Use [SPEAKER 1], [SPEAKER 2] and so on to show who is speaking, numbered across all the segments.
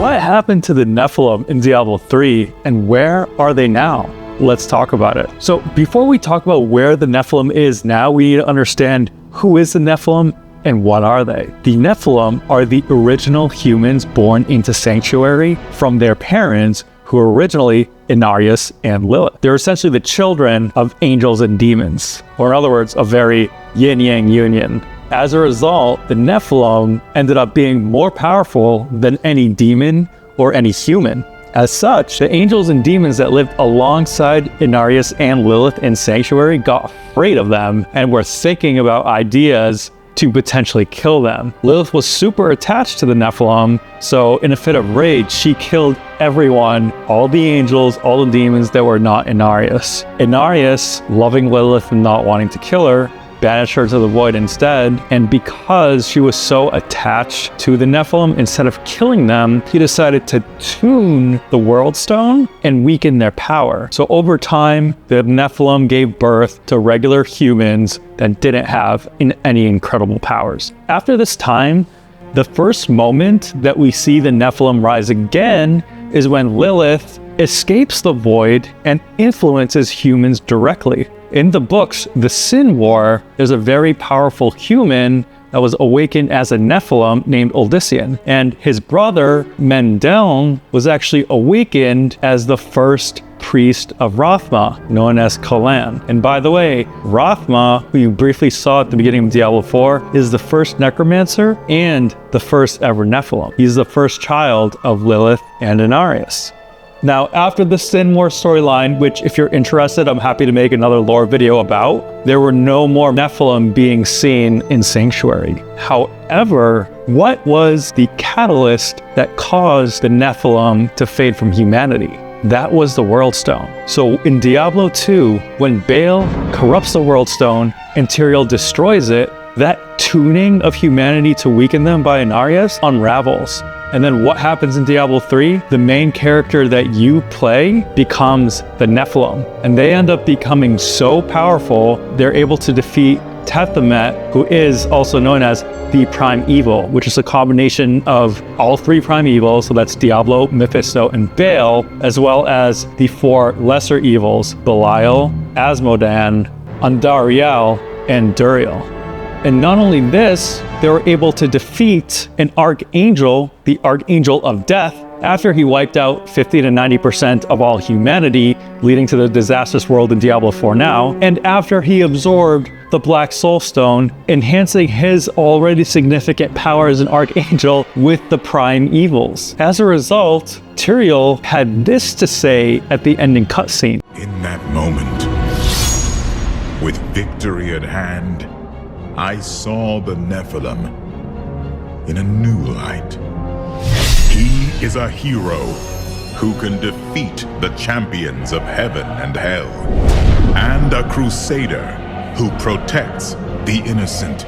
[SPEAKER 1] what happened to the Nephalem in Diablo 3 and where are they now? Let's talk about it. So before we talk about where the Nephalem is now, we need to understand who is the Nephalem and what are they? The Nephalem are the original humans born into Sanctuary from their parents who were originally Inarius and Lilith. They're essentially the children of angels and demons, or in other words, a very yin-yang union. As a result, the Nephalem ended up being more powerful than any demon or any human. As such, the angels and demons that lived alongside Inarius and Lilith in Sanctuary got afraid of them and were thinking about ideas to potentially kill them. Lilith was super attached to the Nephalem, so in a fit of rage, she killed everyone, all the angels, all the demons that were not Inarius. Inarius, loving Lilith and not wanting to kill her, banished her to the void instead, and because she was so attached to the Nephalem, instead of killing them, he decided to tune the World Stone and weaken their power. So over time, the Nephalem gave birth to regular humans that didn't have any incredible powers. After this time, the first moment that we see the Nephalem rise again is when Lilith escapes the void and influences humans directly. In the books, The Sin War, there's a very powerful human that was awakened as a Nephalem named Uldyssian, and his brother, Mendeln, was actually awakened as the first priest of Rathma, known as Kalan. And by the way, Rathma, who you briefly saw at the beginning of Diablo 4, is the first necromancer and the first ever Nephalem. He's the first child of Lilith and Inarius. Now, after the Sin War storyline, which if you're interested, I'm happy to make another lore video about, there were no more Nephalem being seen in Sanctuary. However, what was the catalyst that caused the Nephalem to fade from humanity? That was the World Stone. So in Diablo 2, when Baal corrupts the World Stone and Tyrael destroys it, that tuning of humanity to weaken them by Inarius unravels. And then what happens in Diablo 3? The main character that you play becomes the Nephalem. And they end up becoming so powerful, they're able to defeat Tethmet, who is also known as the Prime Evil, which is a combination of all three Prime Evils, so that's Diablo, Mephisto, and Baal, as well as the four lesser evils, Belial, Asmodan, Andariel, and Duriel. And not only this, they were able to defeat an archangel, the Archangel of Death, after he wiped out 50 to 90% of all humanity, leading to the disastrous world in Diablo 4 now, and after he absorbed the Black Soul Stone, enhancing his already significant power as an archangel with the Prime Evils. As a result, Tyrael had this to say at the ending cutscene.
[SPEAKER 2] In that moment, with victory at hand, I saw the Nephalem in a new light. He is a hero who can defeat the champions of heaven and hell, and a crusader who protects the innocent.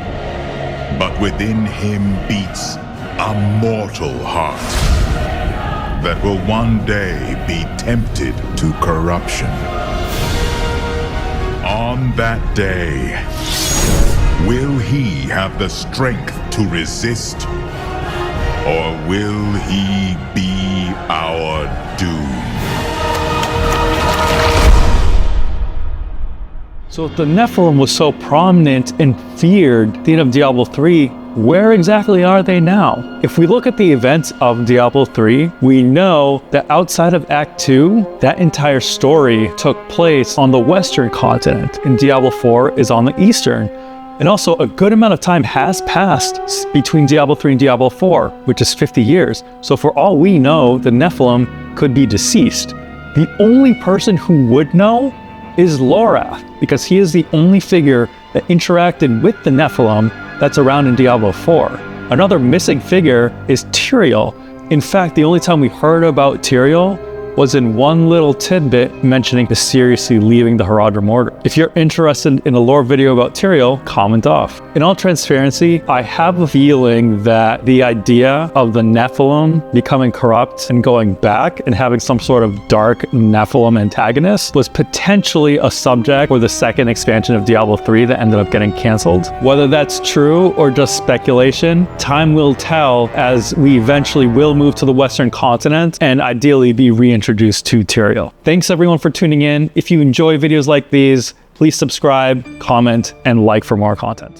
[SPEAKER 2] But within him beats a mortal heart that will one day be tempted to corruption. On that day, will he have the strength to resist, or will he be our doom?
[SPEAKER 1] So if the Nephalem was so prominent and feared at the end of Diablo 3, where exactly are they now? If we look at the events of Diablo 3, we know that outside of Act 2, that entire story took place on the Western continent, and Diablo 4 is on the Eastern. And also, a good amount of time has passed between Diablo 3 and Diablo 4, which is 50 years. So for all we know, the Nephalem could be deceased. The only person who would know is Lorath, because he is the only figure that interacted with the Nephalem that's around in Diablo 4. Another missing figure is Tyrael. In fact, the only time we heard about Tyrael was in one little tidbit mentioning mysteriously leaving the Haradrim Order. If you're interested in a lore video about Tyrael, comment off. In all transparency, I have a feeling that the idea of the Nephalem becoming corrupt and going back and having some sort of dark Nephalem antagonist was potentially a subject for the second expansion of Diablo 3 that ended up getting canceled. Whether that's true or just speculation, time will tell as we eventually will move to the Western continent and ideally be reintroduced to Tyrael. Thanks everyone for tuning in. If you enjoy videos like these, please subscribe, comment, and like for more content.